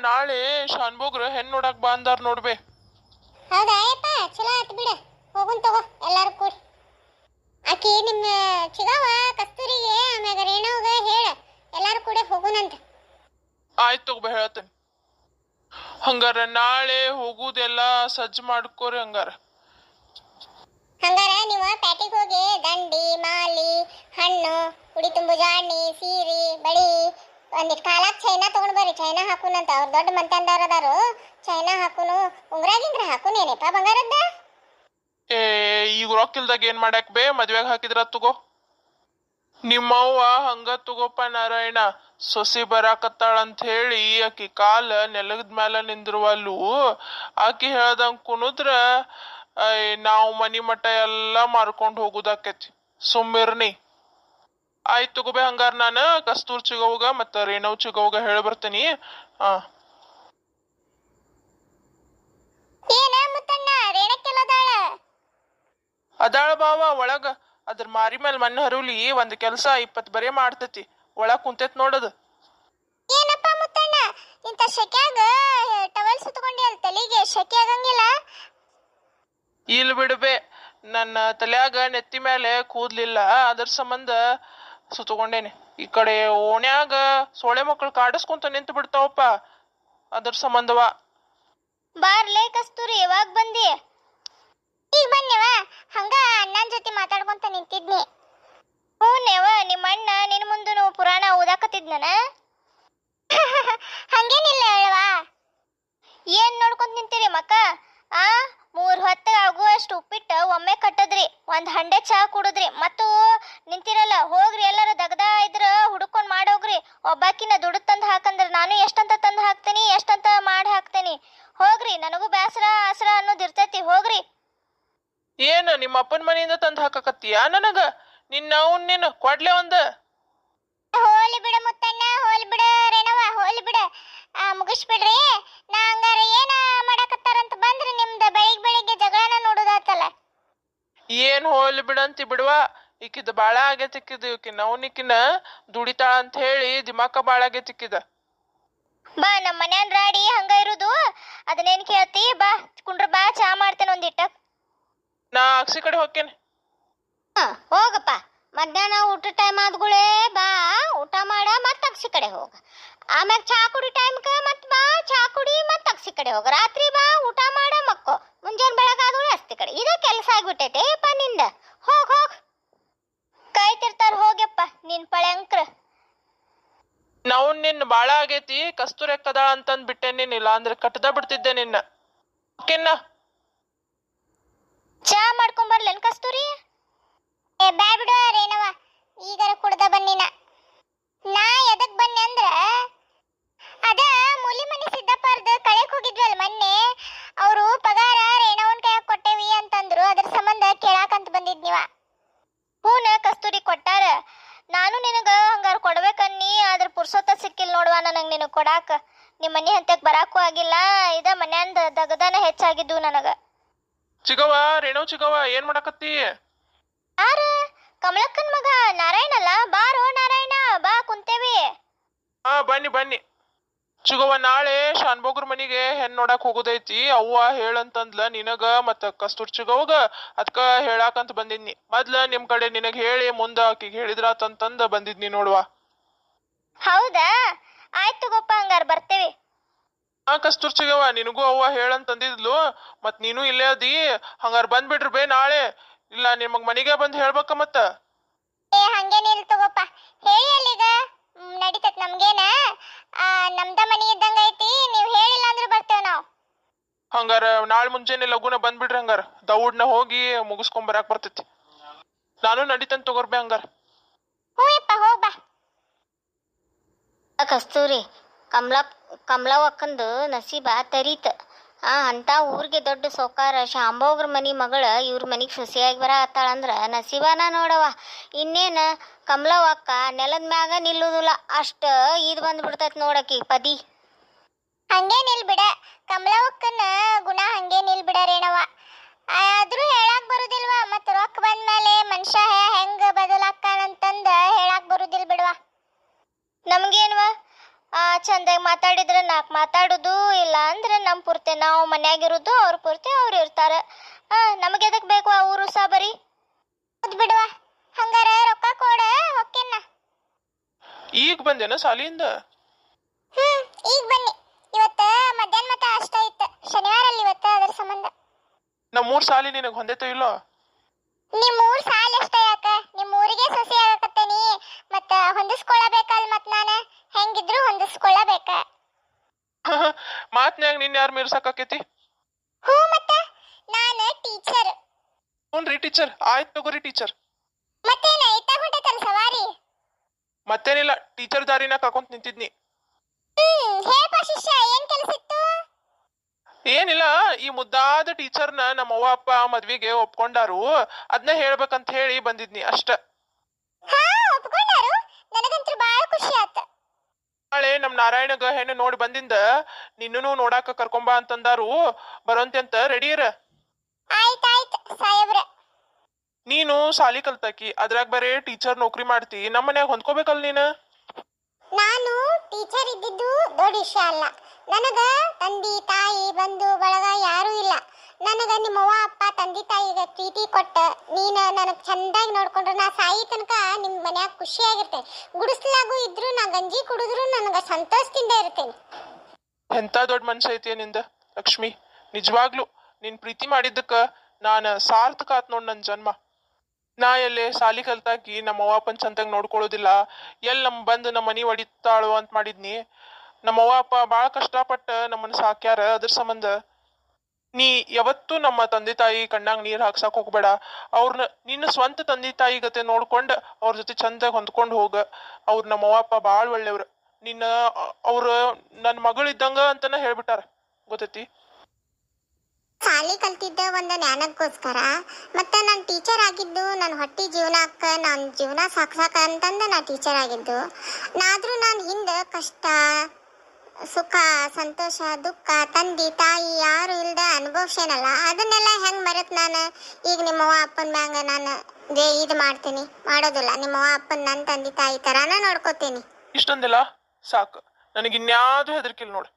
ನಾಳೆ ಶಾನ್ಭೋಗ್ರ ಹೆಣ್ ನೋಡಕ್ ಬಾ ಅಂದಾರ ನೋಡ್ಬೆ. ಹೌದಾ ಯಪ್ಪ, ಚಲೋ ಆತ್ ಬಿಡ, ಹೋಗುನ್ ತಗೋ ಎಲ್ಲಾರು ಕೂಡಿ. ಆಕಿ ನಿಮ್ಮ ಚಿಗವ ಕಸ್ತೂರಿಗೆ ಆಮ್ಯಾಗ ರೇಣವ್ಗ ಹೇಳ, ಎಲ್ಲಾರು ಕೂಡ ಹೋಗುನಂತ. ಆಯ್ತು ತಗೋಬ, ಹೇಳ್ತೇನೆ. ಹಂಗಾರ ನಾಳೆ ಹೋಗುದೆಲ್ಲ ಸಜ್ಜು ಮಾಡ್ಕೋರಿ. ಹಂಗಾರ ನೀವು ಪ್ಯಾಟಿಗೆ ಹೋಗಿ ದಂಡಿ, ಮಾಲಿ, ಹಣ್ಣು, ಉಡಿ ತುಂಬು ಜಾಣಿ, ಸೀರೆ, ಬಳಿ, ಒಂದಿಟ್ಟು ಕಾಲಾಕ್ ಚೈನಾ ತಗೊಂಡ್ ಬರ್ರಿ. ಚೈನಾ ಹಾಕುನಂತ, ಅವ್ರ ದೊಡ್ಡ ಮಂತ್ಯಾನ್ದಾರ ಅದಾರು. ಚೈನಾ ಹಾಕುನು, ಉಂಗ್ರ ಗಿಂಗ್ರ ಹಾಕುನೇನಪ್ಪ ಬಂಗಾರದ್ದ. ಈಗ ರೊಕ್ಕಿಲ್ದಾಗ ಏನ್ ಮಾಡಾಕ್ ಬೇ, ಮದ್ವೆಗ್ ಹಾಕಿದ್ರ ತಗೋ. ನಿಮ್ಮವ್ವ ಹಂಗ ತಗೋಪ ನಾರಾಯಣ, ಸೊಸಿ ಬರಾಕತ್ತಾಳಂತ ಹೇಳಿ ಆಕಿ ಕಾಲ ನೆಲಗದ ಮ್ಯಾಲ ನಿಂದಿರುವಲ್ಲು. ಆಕಿ ಹೇಳ್ದಂಗ ಕುಣುದ್ರ ನಾವು ಮನಿ ಮಠ ಎಲ್ಲಾ ಮಾರ್ಕೊಂಡ್ ಹೋಗುದಾಕೈತಿ. ಸುಮ್ಮಿರ್ನಿ. ಆಯ್ತು ತಗೋಬೆ. ಹಂಗಾರ ನಾನು ಕಸ್ತೂರ್ ಚಿಗವ್ಗ ಮತ್ತ ರೇಣವ್ ಚಿಗವ್ಗ ಹೇಳಿ ಬರ್ತೇನಿ. ಅದಾಳ ಬಾವ ಒಳಗ. ಅದ್ರ ಮಾರಿ ಮೇಲೆ ಮಣ್ಣು ಹರುಲಿ ಒಂದ್ ಕೆಲ್ಸ 20 ಬರೇ ಮಾಡ್ತತಿ. ಒಳಗ್ ಕುಂತೇತ್ ನೋಡದು. ಏನಪ್ಪ ಮುತ್ತಣ್ಣ, ಇಂತ ಶೆಕ್ಯಾಗ ಟವಲ್ ಸುತ್ತಕೊಂಡಿ ಅಲ್ ತಲಿಗೆ, ಶೆಕೆ ಆಗಂಗಿಲ್ಲ? ಇಲ್ ಬಿಡ್ಬೆ, ನನ್ನ ತಲ್ಯಾಗ ನೆತ್ತಿ ಮೇಲೆ ಕೂದ್ಲಿಲ್ಲ, ಅದ್ರ ಸಂಬಂಧ ಸುತ್ತಕೊಂಡೇನಿ. ಈ ಕಡೆ ಓಣ್ಯಾಗ ಸೊಳೆ ಮಕ್ಕಳು ಕಾಡಿಸ್ಕೊಂತ ನಿಂತು ಬಿಡ್ತಾವಪ್ಪ, ಅದ್ರ ಸಂಬಂಧವ. ಬಾರ್ಲೇ ಕಸ್ತೂರಿ, ಯಾವಾಗ ಬಂದಿ? ಈಗ ಬನ್ನಿವ, ಹಂಗ ಅಣ್ಣನ ಜೊತೆ ಮಾತಾಡ್ಕೊಂತ ನಿಂತಿದ್ನಿ. ಹೂನೇವ, ನಿಮ್ಮ ಅಣ್ಣ ನಿನ್ ಮುಂದನು ಪುರಾಣ ಓದಾಕತ್ತಿದ್ನನ? ಹಂಗೇನಿಲ್ಲ ಹೇಳವಾ. ಏನ್ ನೋಡ್ಕೊಂತ ನಿಂತೀರಿ ಮಕ್ಕ? 3 ಹೊತ್ತ ಆಗುವಷ್ಟು ಉಪ್ಪಿಟ್ಟು ಒಮ್ಮೆ ಕಟ್ಟದ್ರಿ, ಒಂದ್ ಹಂಡೆ ಚಹಾ ಕುಡುದ್ರಿ, ಮತ್ತು ನಿಂತಿರಲ್ಲ. ಹೋಗ್ರಿ, ಎಲ್ಲಾರ ದಗದ ಇದ್ರ ಹುಡುಕೊಂಡ್ ಮಾಡೋಗ್ರಿ. ಒಬ್ಬಾಕಿನ ದುಡ್ಡು ತಂದು ಹಾಕಂದ್ರ ನಾನು ಎಷ್ಟಂತ ತಂದು ಹಾಕ್ತೇನಿ, ಎಷ್ಟಂತ ಮಾಡಿ ಹಾಕ್ತೇನಿ. ಹೋಗ್ರಿ, ನನಗೂ ಬೇಸರ ಆಸರ ಅನ್ನೋದು ಇರ್ತೈತಿ. ಹೋಗ್ರಿ. ಏನ ನಿಮ್ಮ ಅಪ್ಪನ ಮನೆಯಿಂದ ತಂದು ಹಾಕಕತ್ತೀಯ ನನಗ? ನೀನು ಕೊಡ್ಲೆ ಒಂದ. ಹೋಲಿ ಬಿಡ ಮುತ್ತಣ್ಣ, ಹೋಲಿ ಬಿಡ ರೇಣವ, ಹೋಲಿ ಬಿಡ. ಮುಗಿಸ್ಬಿಡ್ರಿ. ನಾ ಹಂಗಾರ ಏನ ಮಾಡಕತ್ತಾರಂತ ಬಂದ್ರಿ ನಿಮ್ದ ಬೆಳಿಗ್ಗೆ ಜಗಳನ ನೋಡುದಾತಲ್ಲ. ಏನ್ ಹೋಲಿ ಬಿಡಂತಿ ಬಿಡುವ. ಈಕಿದ ಬಾಳ ಆಗೈತಿ. ಈಕಿ ನವನಿಕಿನ ದುಡಿತಾಳ ಅಂತ ಹೇಳಿ ದಿಮಾಕ ಬಾಳ ಆಗೈತಿ ಈಕಿದ. ಬಾ, ನಮ್ಮ ಮನ್ಯಾನ್ ರಾಡಿ ಹಂಗ ಇರುದು. ಅದನ್ನೇನ್ ಕೇಳ್ತಿ? ಬಾ ಕುಂಡ್ರ, ಬಾ, ಚಾ ಮಾಡ್ತೇನೆ ಒಂದಿಟ್ಟ. ನಾ ಅಕ್ಷಿ ಕಡೆ ಹೋಗ್ತೇನೆ. ಹೋಗಪ್ಪ, ಮಧ್ಯಾಹ್ನ ಊಟ ಟೈಮ್ ಆದ್ಗುಳೇ ಬಾ, ಊಟ ಮಾಡ ಮತ್ತ ಅಕ್ಷಿ ಕಡೆ ಹೋಗ. ಆಮ್ಯಾಗ ಚಾ ಕುಡಿ ಟೈಮ್ಕ ಮತ್ ಬಾ, ಚಾ ಕುಡಿ ಮತ್ತ ಅಕ್ಷಿ ಕಡೆ ಹೋಗ. ರಾತ್ರಿ ಬಾ, ಊಟ ಮಾಡ ಮಕ್ಕೋ. ಮುಂಜಾನೆ ಬೆಳಗಾದ್ಗುಳೆ ಅಸ್ತಿ ಕಡೆ. ಇದ ಕೆಲಸ ಆಗ್ಬಿಟ್ಟೈತೆ ಅಪ್ಪ ನಿಂದ. ಹೋಗ್ ಕಾಯ್ತಿರ್ತಾರ. ಹೋಗ್ಯಪ್ಪ ನಿನ್ ಪಳೆಂಕ್ರ. ನಾವು ನಿನ್ನ ಬಾಳ ಆಗೈತಿ, ಕಸ್ತೂರಿ ಎಕ್ಕದಾಳ ಅಂತಂದ್ ಬಿಟ್ಟೇನಿಲ್ಲ ಅಂದ್ರೆ ಕಟ್ಟದ ಬಿಡ್ತಿದ್ದೆ ನಿನ್ನ. ಓಕೆನಾ? ಚಾ ಮಾಡ್ಕೊಂಬರ್ಲೇನ್ ಕಸ್ತೂರಿ? ಬ್ಯಾ ಬಿಡು ರೇಣವ, ಈಗಾರ ಕುಡ್ದ ಬನ್ನಿನ. ನಾ ಎದಕ್ ಬನ್ನಿ ಅಂದ್ರ, ಅದ ಮುಲಿ ಮನಿ ಸಿದ್ದಪ್ಪಾರ್ದ ಕಳೆಕ್ ಹೋಗಿದ್ವಲ್ ಮೊನ್ನೆ, ಅವರು ಪಗಾರ ರೇಣವನ್ ಕೈಯಾಗ ಕೊಟ್ಟೇವಿ ಅಂತಂದ್ರು. ಅದ್ರ ಸಂಬಂಧ ಕೇಳಾಕಂತ ಬಂದಿದ್ನಿವ. ಹೂನ ಕಸ್ತೂರಿ, ಕೊಟ್ಟಾರ. ನಾನು ನಿನಗ ಹಂಗಾರ ಕೊಡ್ಬೇಕನ್ನಿ, ಆದ್ರ ಪುರ್ಸೊತ್ತ ಸಿಕ್ಕಿಲ್ ನೋಡ್ವಾ ನನಗ್ ನಿನಗ್ ಕೊಡಾಕ. ನಿಮ್ ಮನಿ ಹಂತಕ್ ಬರಾಕು ಆಗಿಲ್ಲ. ಇದ ಮನ್ಯಾಂದ ದಗದಾನ ಹೆಚ್ಚಾಗಿದ್ದು ನನಗ. ಚಿಗವ, ರೇಣವ್ ಚಿಗವ, ಏನ್ ಮಾಡಕತ್ತಿ? ಯಾರ? ಕಮಲಕ್ಕನ್ ಮಗ ನಾರಾಯಣಲ್ಲ. ಬಾರೋ ನಾರಾಯಣ, ಬಾ, ಕುಂತೇವಿ. ಬನ್ನಿ. ಚಿಗವ, ನಾಳೆ ಶಾನ್ಭೋಗ್ರ ಮನಿಗೆ ಹೆಣ್ ನೋಡಕ್ ಹೋಗುದೈತಿ. ಅವ್ವ ಹೇಳಂತಂದ್ಲ ನಿನಗ ಮತ್ತ ಕಸ್ತೂರ್ ಚಿಗವ್ಗ. ಅದ್ಕ ಹೇಳಾಕಂತ ಬಂದಿದ್ನಿ. ಮೊದ್ಲ ನಿಮ್ ಕಡೆ ನಿನಗ್ ಹೇಳಿ ಮುಂದ ಆಕಿಗೆ ಹೇಳಿದ್ರಾತಂತಂದ ಬಂದಿದ್ನಿ ನೋಡ್ವಾ. ಹೌದಾ? ಆಯ್ತು ಗೊಪ್ಪ, ಹಂಗಾರ ಬರ್ತೇವಿ. ಕಸ್ತೂರ್ ಚಿಗವ, ನಿನಗೂ ಅವ್ವ ಹೇಳಂತಂದಿದ್ಲು, ಮತ್ ನೀನು ಇಲ್ಲೇ ಅದಿ. ಹಂಗಾರ ಬಂದ್ಬಿಡ್ರಿ ಬೇ ನಾಳೆ. ಇಲ್ಲ ನಿಮಗ್ ಮನಿಗೆ ಬಂದ್ ಹೇಳ್ಬೇಕ ಮತ್ತ. ಹಂಗೇನಿಲ್ ತಗೋಪ್ಪ, ಹೇಳಿ ಅಲ್ಲಿಗ ನಡಿತತ್ ನಮ್ಗೇನ. ನಮ್ದ ಮನಿ ಇದ್ದಂಗ ಐತಿ, ನೀವ್ ಹೇಳಿಲ್ಲ ಅಂದ್ರ ಬರ್ತೇವ್ ನಾವ್. ಹಂಗಾರ ನಾಳೆ ಮುಂಜಾನೆ ಲಗುನ ಬಂದ್ಬಿಡ್ರಿ. ಹಂಗಾರ ದೌಡ್ನ ಹೋಗಿ ಮುಗಿಸ್ಕೊಂಡ್ ಬರಾಕ್ ಬರ್ತೈತಿ. ನಾನು ನಡಿತಂತ ತಗೋರ್ಬೆ ಹಂಗಾರ. ಹೂಯಪ್ಪ, ಹೋಗ್ ಬಾ. ಕಸ್ತೂರಿ, ಕಮಲವ್ವಕ್ಕಂದು ನಸೀಬ ತರೀತ. ಅಂತ ಊರಿಗೆ ದೊಡ್ಡ ಸೌಕಾರ ಶಾಂಭೋಗ್ರ ಮನಿ ಮಗಳ ಇವ್ರ ಮನಿಗೆ ಸೊಸೆಯಾಗಿ ಬರ ಆತಾಳಂದ್ರ ನಸೀಬಾನ ನೋಡವ. ಇನ್ನೇನ ಕಮಲವ್ವಕ್ಕ ನೆಲದ ಮ್ಯಾಗ ನಿಲ್ಲುದಿಲ್ಲ, ಅಷ್ಟ ಇದು ಬಂದ್ಬಿಡ್ತೈತಿ ನೋಡಕಿ ಪದಿ. ಹಂಗೆ ನಿಲ್ಬಿಡ, ಕಮಲವ್ವಕ್ಕನ ಗುಣ ಹಂಗೆ ನಿಲ್ಬಿಡ ರೇಣವ. ಆದ್ರೂ ಹೇಳಾಕ್ ಬರುದಿಲ್ವಾ, ಮತ್ತ ರೊಕ್ಕ ಬಂದ್ಮೇಲೆ ಮನುಷ್ಯ ಹೆಂಗ ಬದಲಾಗ್ತಾನಂತಂದ ಹೇಳಾಕ್ ಬರುದಿಲ್ ಬಿಡ್ವಾ. ನಮ್ಗೇನ್ವಾ, ಚಂದಾಗಿ ಮಾತಾಡಿದ್ರೆ ನಾಲ್ಕು ಮಾತಾಡೋದು, ಇಲ್ಲ ಅಂದ್ರೆ ನಮ್ಮ ಪೂರ್ತಿ ನಾವು ಮನ್ಯಾಗಿರೋದು, ಅವ್ರ ಪೂರ್ತಿ ಅವ್ರು ಇರ್ತಾರ. ನಮಗೆ ಎದಕ್ ಬೇಕು ಆ ಊರು ಸಾಬರಿ? ಬಿಡುವ, ಹಂಗಾರ ರೊಕ್ಕ ಕೊಡ ಹೊಕ್ಕೇನ. ಈಗ ಬಂದೇನ ಸಾಲಿಯಿಂದ? ಈಗ ಬನ್ನಿ. ಇವತ್ತ ಮಧ್ಯಾಹ್ನ ಮತ ಅಷ್ಟ ಇತ್ತು, ಶನಿವಾರ ಅಲ್ಲಿ ಇವತ್ತ, ಅದರ ಸಂಬಂಧ. ನಮ್ಮೂರ್ ಸಾಲಿ ನಿನಗ್ ಹೊಂದೇತೋ ಇಲ್ಲೋ? ನಿಮ್ಮ ಊರ್ ಸಾಲ ಎಷ್ಟ ಯಾಕ? ನಿಮ್ಮ ಊರಿಗೆ ಸೊಸೆ ಆಗಕತ್ತೇನಿ, ಮತ್ತ ಹೊಂದಿಸ್ಕೊಳ್ಳಬೇಕಲ್. ಮತ್ ನಾನು ಹೆಂಗಿದ್ರು ಹೊಂದಿಸ್ಕೊಳ್ಳಬೇಕ. ಮಾತ್ನ್ಯಾಗ ನಿನ್ ಯಾರು ಮೀರ್ಸಕ್ಕಾಕೇತಿ? ಹ್ಞೂ, ಮತ್ತ ನಾನು ಟೀಚರ್. ಹ್ಞೂನ್ರಿ ಟೀಚರ್, ಆಯ್ತು ತಗೋರಿ ಟೀಚರ್. ಮತ್ತೇನ ಇತ್ತ ಹೊಂಟೈತಲ್ ಸವಾರಿ? ಮತ್ತೇನಿಲ್ಲ, ಟೀಚರ್ ದಾರಿನ ಕಾಕೊಂತ ನಿಂತಿದ್ನಿ. ಹೇಳಪ್ಪ ಶಿಷ್ಯ, ಏನ್ ಕೆಲಸ ಇತ್ತು? ಏನಿಲ್ಲ, ಈ ಮುದ್ದಾದ ಟೀಚರ್ನ ನಮ್ಮ ಅವ್ವ ಅಪ್ಪ ಮದ್ವಿಗೆ ಒಪ್ಕೊಂಡಾರು, ಅದನ್ನ ಹೇಳ್ಬೇಕಂತ ಹೇಳಿ ಬಂದಿದ್ನಿ ಅಷ್ಟ. ಹಾ, ಒಪ್ಕೊಂಡಾರು? ನನಗಂತೂ ಬಾಳ ಖುಷಿ ಆತ. ನಾಳೆ ನಮ್ ನಾರಾಯಣಗ ಹೆಣ್ಣು ನೋಡಿ ಬಂದಿಂದ ನಿನ್ನೂ ನೋಡಾಕ ಕರ್ಕೊಂಬಾ ಅಂತಂದಾರು, ಬರೋಂತೆ ಅಂತ ರೆಡಿ ಇರ. ಆಯ್ತಾಯ್ತು ಸಾಹೇಬ್ರ. ನೀನು ಸಾಲಿ ಕಲ್ತಾಕಿ, ಅದ್ರಾಗ ಬರೇ ಟೀಚರ್ ನೌಕರಿ ಮಾಡ್ತಿ, ನಮ್ಮ ಮನ್ಯಾಗ ಹೊಂದ್ಕೋಬೇಕಲ್ ನೀನ. ನಾನು ಟೀಚರ್ ಇದ್ದಿದ್ದು ದೊಡ್ಡ ವಿಷಯ ಅಲ್ಲ. ನನಗ ತಂದಿ ತಾಯಿ ಬಂಧು ಬಳಗ ಯಾರೂ ಇಲ್ಲ. ನನಗ ನಿಮ್ಮ ಅವ್ವ ಅಪ್ಪ ತಂದಿ ತಾಯಿಗೆ ಪ್ರೀತಿ ಕೊಟ್ಟ ನೀನು ನನಗೆ ಚಂದಾಗಿ ನೋಡ್ಕೊಂಡ್ರೆ ನಾ ಸಾಯಿ ತನಕ ನಿಮ್ಮ ಮನ್ಯಾಗ ಖುಷಿಯಾಗಿರ್ತೇನೆ. ಗುಡಿಸ್ಲಾಗೂ ಇದ್ರು ನಾ ಗಂಜಿ ಕುಡಿದ್ರು ನನಗೆ ಸಂತೋಷದಿಂದ ಇರ್ತೇನೆ. ಎಂತ ದೊಡ್ಡ ಮನ್ಸ ಐತಿ ನಿಂದ ಲಕ್ಷ್ಮಿ. ನಿಜವಾಗ್ಲು ನಿನ್ ಪ್ರೀತಿ ಮಾಡಿದ್ದಕ್ಕ ನಾನ ಸಾರ್ಥಕ ಆತ್ ನೋಡ್ ನನ್ ಜನ್ಮ. ನಾ ಎಲ್ಲೇ ಸಾಲಿ ಕಲ್ತಾಕಿ ನಮ್ಮ ಅವ್ವ ಅಪ್ಪನ್ ಚಂತಾಗ ನೋಡ್ಕೊಳ್ಳೋದಿಲ್ಲ, ನಮ್ ಬಂದು ನಮ್ಮ ಮನಿ ಹೊಡಿತಾಳು ಅಂತ ಮಾಡಿದ್ನಿ. ನಮ್ಮ ಅವ್ವ ಅಪ್ಪ ಬಾಳ ಕಷ್ಟಪಟ್ಟ ನಮ್ಮನ್ನ ಸಾಕ್ಯಾರ, ಅದ್ರ ಸಂಬಂಧ ನೀ ಯಾವತ್ತೂ ನಮ್ಮ ತಂದೆ ತಾಯಿ ಕಣ್ಣಾಗ ನೀರ್ ಹಾಕ್ಸಾಕ್ ಹೋಗ್ಬೇಡ. ಅವ್ರನ್ನ ನಿನ್ನ ಸ್ವಂತ ತಂದೆ ತಾಯಿ ಗತೆ ನೋಡ್ಕೊಂಡ್ ಅವ್ರ ಜೊತೆ ಚಂದಾಗ ಹೊಂದ್ಕೊಂಡ್ ಹೋಗ. ಅವ್ರ ನಮ್ಮ ಅವ್ವ ಅಪ್ಪ ಬಾಳ ಒಳ್ಳೆಯವ್ರ. ನಿನ್ನ ಅವ್ರ ನನ್ ಮಗಳಿದ್ದಂಗ ಅಂತನ ಹೇಳ್ಬಿಟ್ಟಾರ, ಗೊತ್ತೈತಿ? ಸಾಲಿ ಕಲ್ತಿದ್ದ ಒಂದು ಜ್ಞಾನಕ್ಕೋಸ್ಕರ, ಮತ್ತೆ ನಾನು ಟೀಚರ್ ಆಗಿದ್ದು ನನ್ನ ಹೊಟ್ಟಿ ಜೀವನಕ್ಕ, ನನ್ನ ಜೀವನ ಸಾಕ್ಸಾಕ ಅಂತಂದ ನಾ ಟೀಚರ್ ಆಗಿದ್ದು. ಆದ್ರೂ ನಾನು ಹಿಂದೆ ಕಷ್ಟ ಸುಖ ಸಂತೋಷ ದುಃಖ ತಂದೆ ತಾಯಿ ಯಾರು ಇಲ್ದ ಅನುಭವಿಸೇನಲ್ಲ, ಅದನ್ನೆಲ್ಲ ಹೆಂಗ್ ಮರೆತ್ ನಾನು ಈಗ ನಿಮ್ಮವ್ವ ಅಪ್ಪನ ಮ್ಯಾಂಗ ನಾನು ಇದು ಮಾಡ್ತೀನಿ? ಮಾಡೋದಿಲ್ಲ. ನಿಮ್ಮವ್ವ ಅಪ್ಪನ ನನ್ನ ತಂದೆ ತಾಯಿ ತರಾನ ನೋಡ್ಕೋತೀನಿ. ಇಷ್ಟೊಂದಿಲ್ಲ ಸಾಕು, ನನಗಿನ್ಯಾವುದು ಹೆದರ್ಕಿಲ್ ನೋಡು.